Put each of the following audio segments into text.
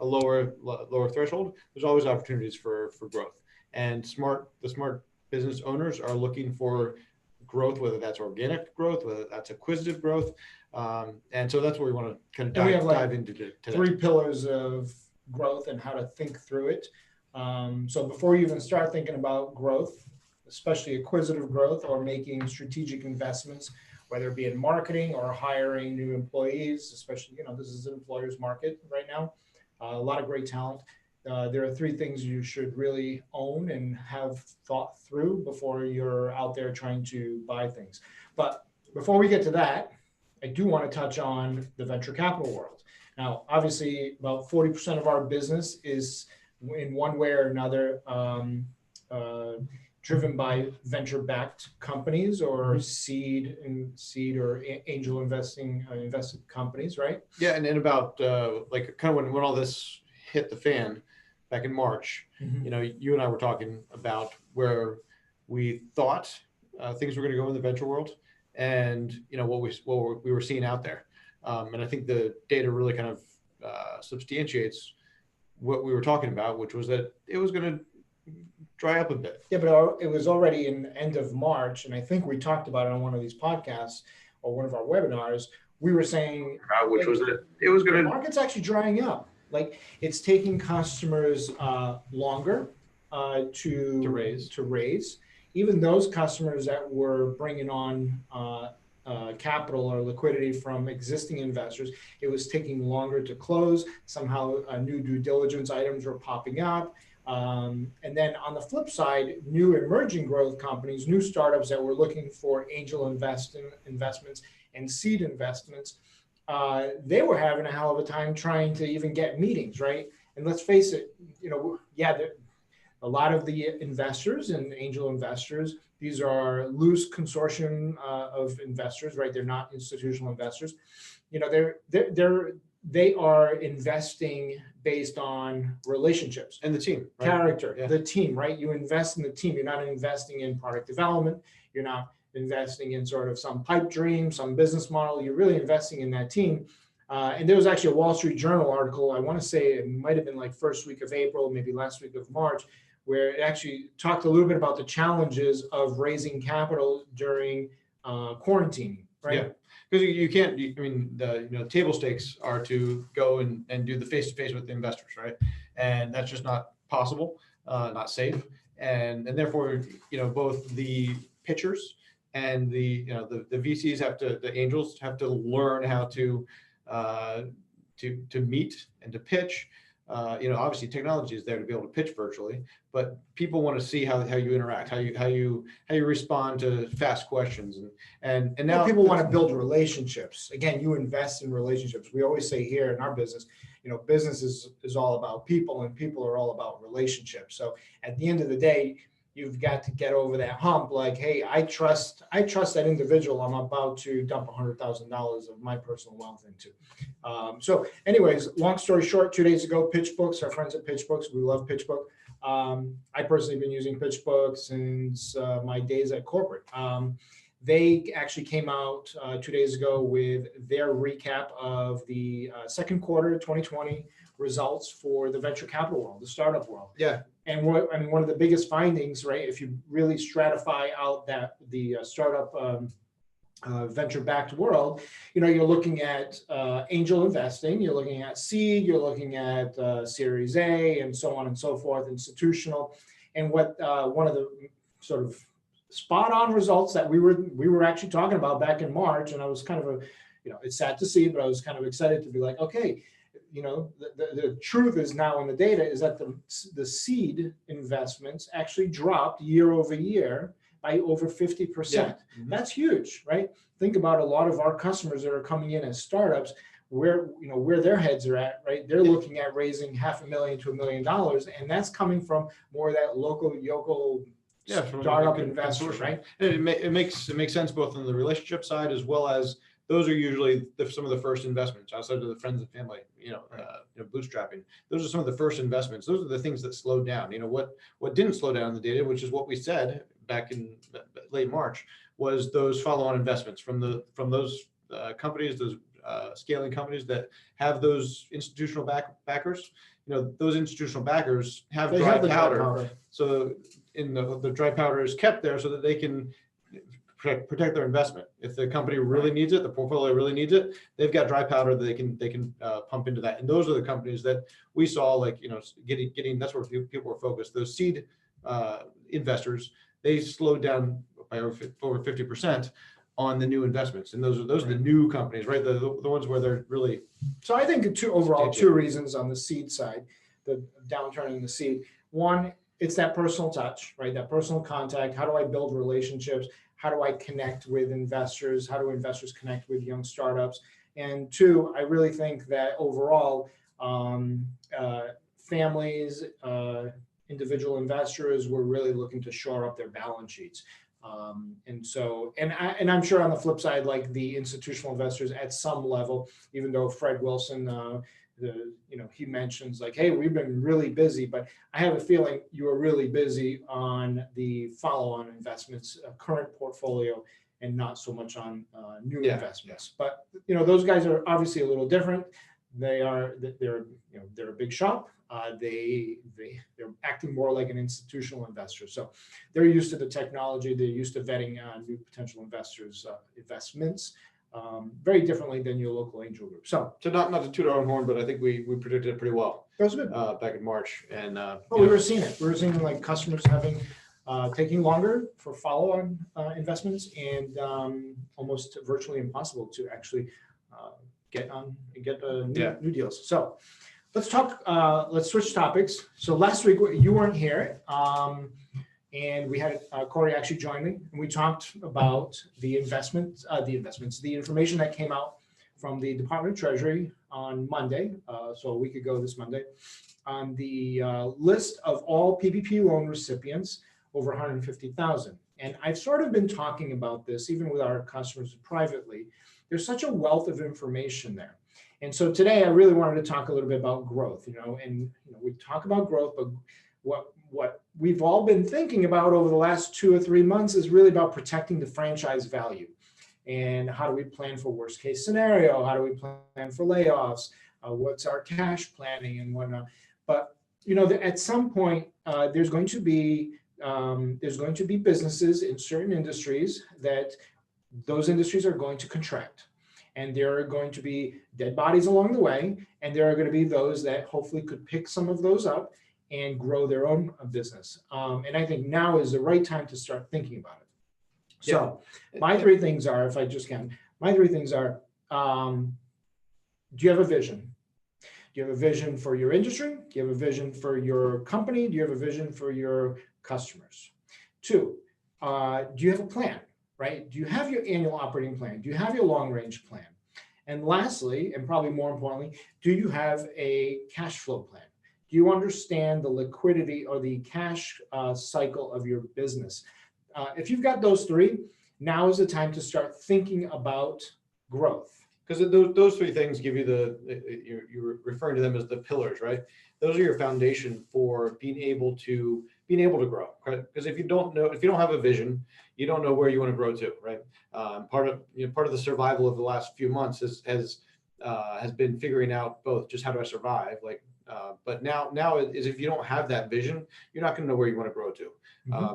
lower threshold, there's always opportunities for growth. And the smart business owners are looking for growth, whether that's organic growth, whether that's acquisitive growth. And so that's what we want to kind of dive into today. 3 pillars of growth and how to think through it. So before you even start thinking about growth, especially acquisitive growth or making strategic investments, whether it be in marketing or hiring new employees, especially, this is an employer's market right now, a lot of great talent. There are 3 things you should really own and have thought through before you're out there trying to buy things. But before we get to that, I do want to touch on the venture capital world. Now, obviously, about 40% of our business is in one way or another driven by venture-backed companies or seed or angel invested companies, right? Yeah, and about like kind of when all this hit the fan back in March, you and I were talking about where we thought things were going to go in the venture world, and what we were seeing out there, and I think the data really kind of substantiates what we were talking about, which was that it was going to dry up a bit. Yeah, but it was already in the end of March, and I think we talked about it on one of these podcasts or one of our webinars. We were saying, which was that it was going to. The market's actually drying up. Like, it's taking customers longer to raise. Even those customers that were bringing on capital or liquidity from existing investors, it was taking longer to close. Somehow new due diligence items were popping up. And then on the flip side, new emerging growth companies, new startups that were looking for angel investments and seed investments, they were having a hell of a time trying to even get meetings, right? And let's face it, a lot of the investors and angel investors, these are loose consortium of investors, right? They're not institutional investors. They are investing based on relationships and the team, right? Character, the team, right? You invest in the team. You're not investing in product development. You're not investing in sort of some pipe dream, some business model. You're really investing in that team. And there was actually a Wall Street Journal article, I want to say it might have been like first week of April, maybe last week of March, where it actually talked a little bit about the challenges of raising capital during quarantine, right? Yeah, because you can't, the table stakes are to go and do the face-to-face with the investors, right? And that's just not possible, not safe. And therefore, both the pitchers and the VCs the angels have to learn how to meet and to pitch. Obviously technology is there to be able to pitch virtually, but people want to see how you interact, how you respond to fast questions, and now people want to build relationships. Again, you invest in relationships. We always say here in our business, business is all about people, and people are all about relationships. So at the end of the day, you've got to get over that hump. Like, hey, I trust that individual I'm about to dump $100,000 of my personal wealth into. So anyways, long story short, 2 days ago, PitchBooks, our friends at PitchBooks, we love PitchBook. I personally have been using PitchBook since my days at corporate. They actually came out 2 days ago with their recap of the second quarter 2020 results for the venture capital world, the startup world. Yeah. And one of the biggest findings, right, if you really stratify out the startup venture-backed world, you're looking at angel investing, you're looking at seed, you're looking at Series A, and so on and so forth, institutional. And what one of the sort of spot-on results that we were actually talking about back in March, and I was kind of it's sad to see, but I was kind of excited to be like, okay. The truth is now in the data is that the seed investments actually dropped year over year by over 50%. Yeah. Mm-hmm. That's huge, right? Think about a lot of our customers that are coming in as startups, where their heads are at, right? They're looking at raising $500,000 to $1 million, and that's coming from more of that local startup investor, right? And it makes sense both on the relationship side as well as. Those are usually some of the first investments outside of the friends and family, bootstrapping. Those are some of the first investments. Those are the things that slowed down. What didn't slow down in the data, which is what we said back in late March, was those follow-on investments from those companies, those scaling companies that have those institutional backers. Those institutional backers have They dry have the dry powder. powder. So the dry powder is kept there so that they can protect their investment. If the company really needs it, the portfolio really needs it, they've got dry powder that they can pump into that. And those are the companies that we saw, like, getting that's where people were focused. Those seed investors, they slowed down by over 50% on the new investments. And those are the new companies, right? The ones where they're really. So I think two reasons on the seed side, the downturn in the seed. One, it's that personal touch, right? That personal contact. How do I build relationships? How do I connect with investors? How do investors connect with young startups? And two, I really think that overall, families, individual investors were really looking to shore up their balance sheets. And I'm sure on the flip side, like the institutional investors at some level, even though Fred Wilson, he mentions like, hey, we've been really busy, but I have a feeling you were really busy on the follow-on investments, current portfolio, and not so much on new investments. But those guys are obviously a little different. They're a big shop. They're acting more like an institutional investor. So they're used to the technology. They're used to vetting new potential investors' investments. Very differently than your local angel group. So not to toot our own horn, but I think we predicted it pretty well. That was good. Back in March, and we were seeing it. We were seeing like customers taking longer for follow-on investments, and almost virtually impossible to actually get new deals. So let's talk. Let's switch topics. So last week you weren't here. And we had Corey actually join me, and we talked about the information that came out from the Department of Treasury on Monday, so a week ago this Monday, on the list of all PPP loan recipients over 150,000. And I've sort of been talking about this even with our customers privately. There's such a wealth of information there. And so today I really wanted to talk a little bit about growth, we talk about growth, but what we've all been thinking about over the last 2 or 3 months is really about protecting the franchise value. And how do we plan for worst case scenario? How do we plan for layoffs? What's our cash planning and whatnot? But at some point, there's going to be businesses in certain industries that those industries are going to contract. And there are going to be dead bodies along the way. And there are going to be those that hopefully could pick some of those up and grow their own business. And I think now is the right time to start thinking about it. So my three things are, if I just can, do you have a vision? Do you have a vision for your industry? Do you have a vision for your company? Do you have a vision for your customers? 2, do you have a plan, right? Do you have your annual operating plan? Do you have your long range plan? And lastly, and probably more importantly, do you have a cash flow plan? Do you understand the liquidity or the cash cycle of your business? If you've got those 3, now is the time to start thinking about growth. Because those 3 things give you you're referring to them as the pillars, right? Those are your foundation for being able to grow, right? Because if you don't have a vision, you don't know where you want to grow to, right? Part of the survival of the last few months has been figuring out both just how do I survive, but now is if you don't have that vision, you're not going to know where you want to grow to.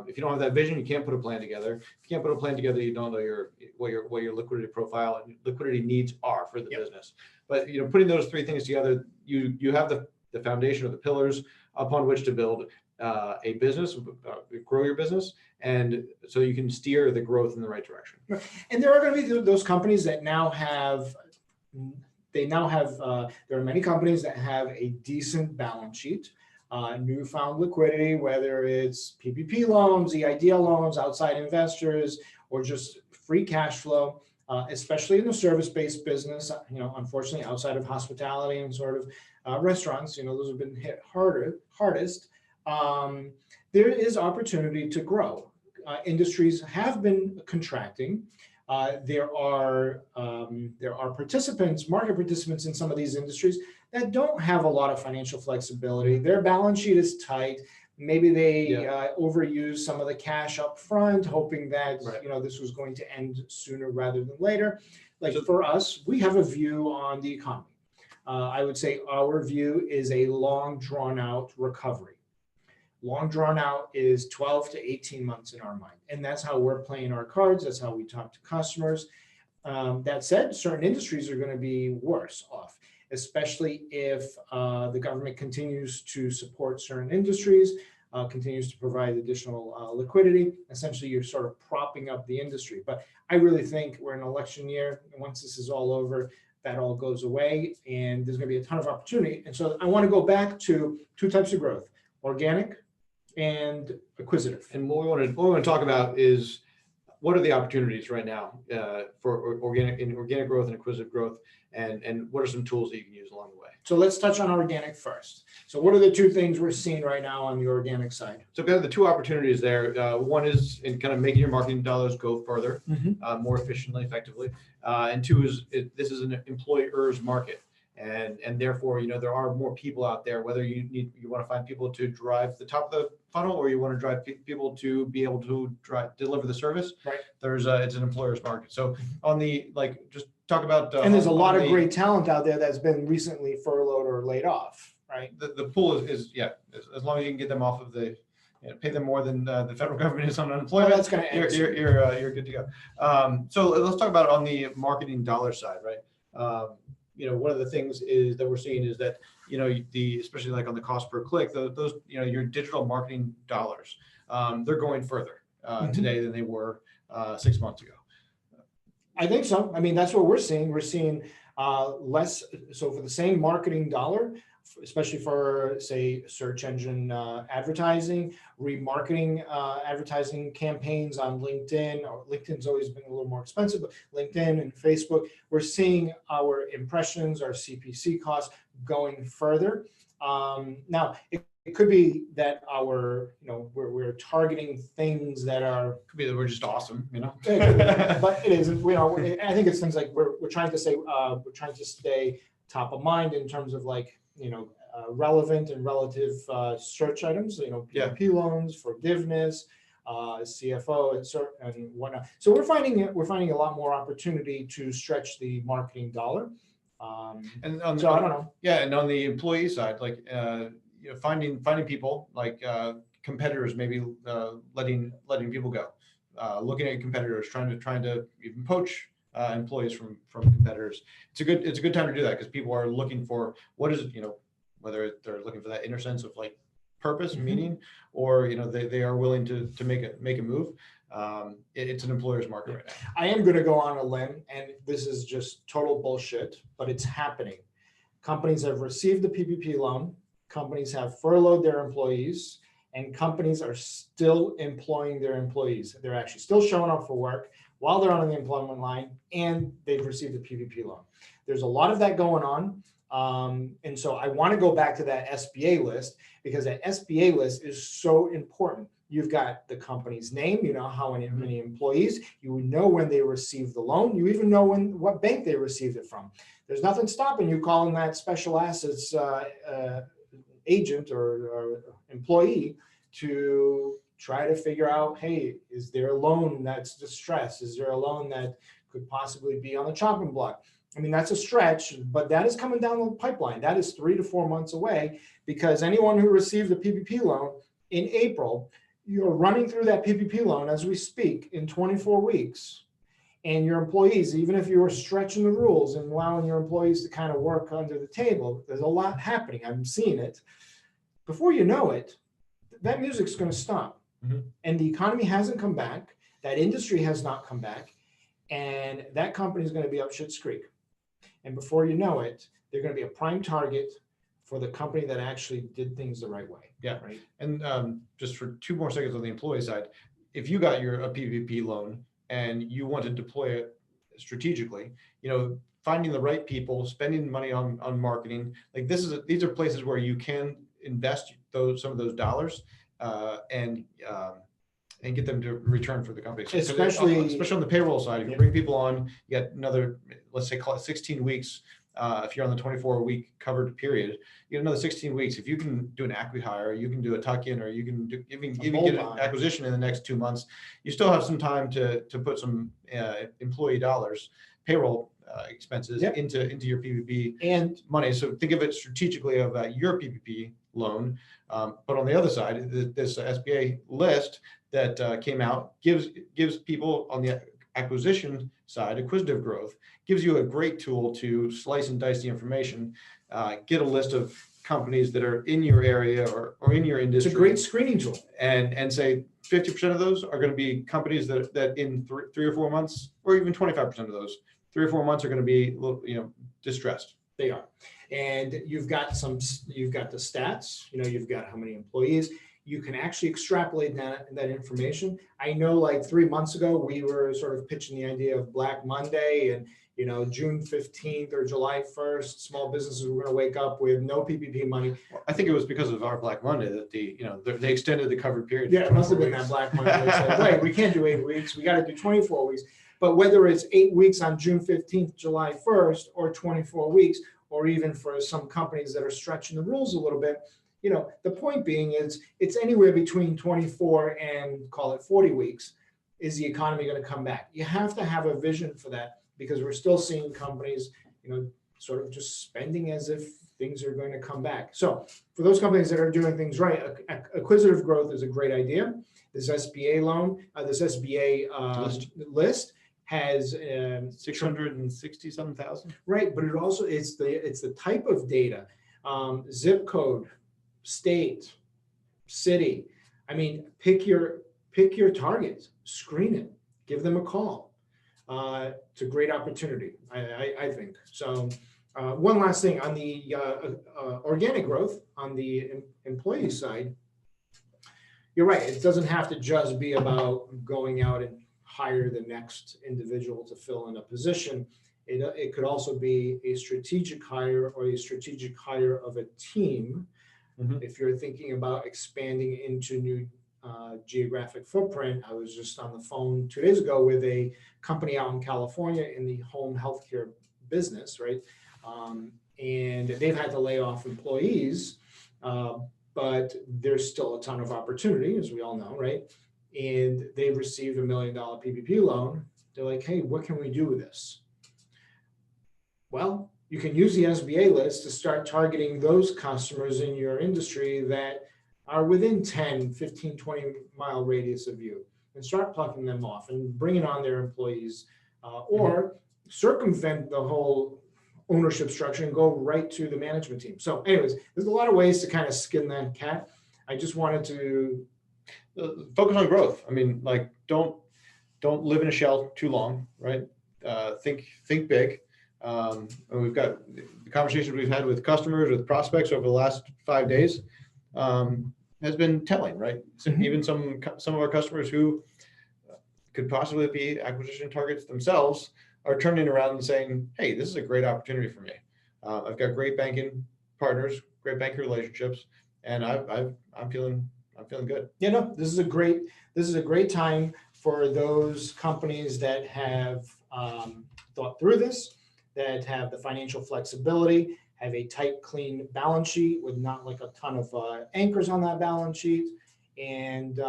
If you don't have that vision, you can't put a plan together. If you can't put a plan together, you don't know what your liquidity profile and liquidity needs are for the business. But putting those 3 things together, you have the foundation of the pillars upon which to build a business, grow your business, and so you can steer the growth in the right direction. And there are going to be those companies that now have. There are many companies that have a decent balance sheet, newfound liquidity, whether it's PPP loans, EIDL loans, outside investors, or just free cash flow, especially in the service-based business. Unfortunately, outside of hospitality and sort of restaurants, those have been hit hardest. There is opportunity to grow. Industries have been contracting. There are market participants in some of these industries that don't have a lot of financial flexibility. Their balance sheet is tight. Maybe they overuse some of the cash up front, hoping that this was going to end sooner rather than later. like So- for us, we have a view on the economy. I would say our view is a long drawn out recovery. Long drawn out is 12 to 18 months in our mind. And that's how we're playing our cards. That's how we talk to customers. That said, certain industries are going to be worse off, especially if the government continues to support certain industries, continues to provide additional liquidity. Essentially, you're sort of propping up the industry. But I really think we're in an election year. And once this is all over, that all goes away and there's going to be a ton of opportunity. And so I want to go back to two types of growth: organic and acquisitive. And what we want to talk about is what are the opportunities right now for organic growth and acquisitive growth, and what are some tools that you can use along the way? So let's touch on organic first. So what are the two things we're seeing right now on the organic side? So kind of the two opportunities there. One is in kind of making your marketing dollars go further, more efficiently, effectively, and two is this is an employer's market. And therefore, there are more people out there, whether you want to find people to drive the top of the funnel, or you want to drive people to be able to deliver the service. Right. It's an employer's market. So on the, just talk about, and there's a lot of great talent out there that's been recently furloughed or laid off, right? The pool is as long as you can get them off of pay them more than the federal government is on unemployment. Well, that's going to end. You're good to go. So let's talk about on the marketing dollar side, right? One of the things is that we're seeing is that, especially like on the cost per click, those, your digital marketing dollars, they're going further today than they were 6 months ago. I think so. I mean, that's what we're seeing. We're seeing less. So for the same marketing dollar, especially for, say, search engine advertising, remarketing advertising campaigns on LinkedIn, or LinkedIn's always been a little more expensive, but LinkedIn and Facebook, we're seeing our impressions, our CPC costs going further. Now, it could be that we're targeting things that are, Could be that we're just awesome, but it isn't. I think it's things like we're trying to say we're trying to stay top of mind in terms of relevant and relative search items. PPP loans, forgiveness, CFO, and whatnot. So we're finding a lot more opportunity to stretch the marketing dollar. And I don't know. Yeah, and on the employee side, finding people like competitors, maybe letting people go, looking at competitors, trying to even poach employees from competitors. It's a good time to do that because people are looking for what is whether they're looking for that inner sense of purpose, meaning, or they are willing to make a move. It's an employer's market right now. I am going to go on a limb, and this is just total bullshit, but it's happening. Companies have received the PPP loan. Companies have furloughed their employees, and companies are still employing their employees. They're actually still showing up for work while they're on the employment line, and they've received the PPP loan. There's a lot of that going on. And so I want to go back to that SBA list, because that SBA list is so important. You've got the company's name, how many employees, you know when they received the loan, you even know what bank they received it from. There's nothing stopping you calling that special assets agent or employee to try to figure out, hey, is there a loan that's distressed? Is there a loan that could possibly be on the chopping block? I mean, that's a stretch, but that is coming down the pipeline. That is 3 to 4 months away, because anyone who received a PPP loan in April, you're running through that PPP loan as we speak in 24 weeks. And your employees, even if you were stretching the rules and allowing your employees to kind of work under the table, there's a lot happening. I'm seeing it. Before you know it, that music's going to stop. And the economy hasn't come back. That industry has not come back. And that company is going to be up shit's creek. And before you know it, they're going to be a prime target for the company that actually did things the right way. Yeah. Right. And just for 2 more seconds on the employee side, if you got a PPP loan and you want to deploy it strategically, finding the right people, spending money on marketing, these are places where you can invest some of those dollars and get them to return for the company. So especially on the payroll side, if you bring people on, you got another, let's say, call it 16 weeks. If you're on the 24-week covered period, you get another 16 weeks. If you can do an acqui-hire, you can do a tuck-in, or you can even get an acquisition in the next 2 months, you still have some time to put some employee dollars payroll expenses Yep. into your PPP And money. So think of it strategically of your PPP loan. But on the other side, this SBA list that came out gives people on the acquisition side, acquisitive growth, gives you a great tool to slice and dice the information, get a list of companies that are in your area or in your it's industry. a great screening tool. And say 50% of those are going to be companies that in 3 or 4 months, or even 25% of those, 3 or 4 months are going to be, distressed. They are. And you've got the stats, you've got how many employees. You can actually extrapolate that information. I know like 3 months ago, we were sort of pitching the idea of Black Monday and, June 15th or July 1st, small businesses were going to wake up with no PPP money. Well, I think it was because of our Black Monday that they extended the covered period. Yeah, it must have been that Black Monday. They said, wait, we can't do 8 weeks. We got to do 24 weeks. But whether it's 8 weeks on June 15th, July 1st, or 24 weeks, or even for some companies that are stretching the rules a little bit, the point being is it's anywhere between 24 and call it 40 weeks. Is the economy going to come back? You have to have a vision for that, because we're still seeing companies, sort of just spending as if things are going to come back. So for those companies that are doing things right, acquisitive growth is a great idea. This SBA loan, this SBA list has 667,000. Right, but it's the type of data, zip code, state, city. I mean, pick your targets, screen it, give them a call. It's a great opportunity, I think. So one last thing on the organic growth on the employee side. You're right. It doesn't have to just be about going out and hire the next individual to fill in a position. It could also be a strategic hire or a strategic hire of a team. Mm-hmm. If you're thinking about expanding into new geographic footprint. I was just on the phone 2 days ago with a company out in California in the home healthcare business, right? And they've had to lay off employees, but there's still a ton of opportunity, as we all know, right? And they've received $1 million PPP loan. They're like, hey, what can we do with this? Well, you can use the SBA list to start targeting those customers in your industry that are within 10, 15, 20 mile radius of you, and start plucking them off and bringing on their employees, or circumvent the whole ownership structure and go right to the management team. So anyways, there's a lot of ways to kind of skin that cat. I just wanted to focus on growth. I mean, like, don't live in a shell too long, right? Think big. And we've got the conversations we've had with customers, with prospects over the last 5 days, has been telling, right? So even some of our customers who could possibly be acquisition targets themselves are turning around and saying, hey, this is a great opportunity for me. I've got great banking partners, great banking relationships, and I'm feeling good. Yeah, no, this is a great time for those companies that have thought through this, that have the financial flexibility, have a tight, clean balance sheet with not like a ton of anchors on that balance sheet, and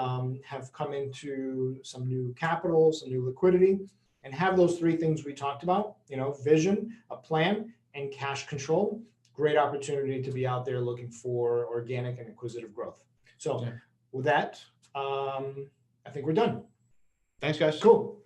have come into some new capital, some new liquidity, and have those three things we talked about, vision, a plan, and cash control. Great opportunity to be out there looking for organic and acquisitive growth. So with that, I think we're done. Thanks, guys. Cool.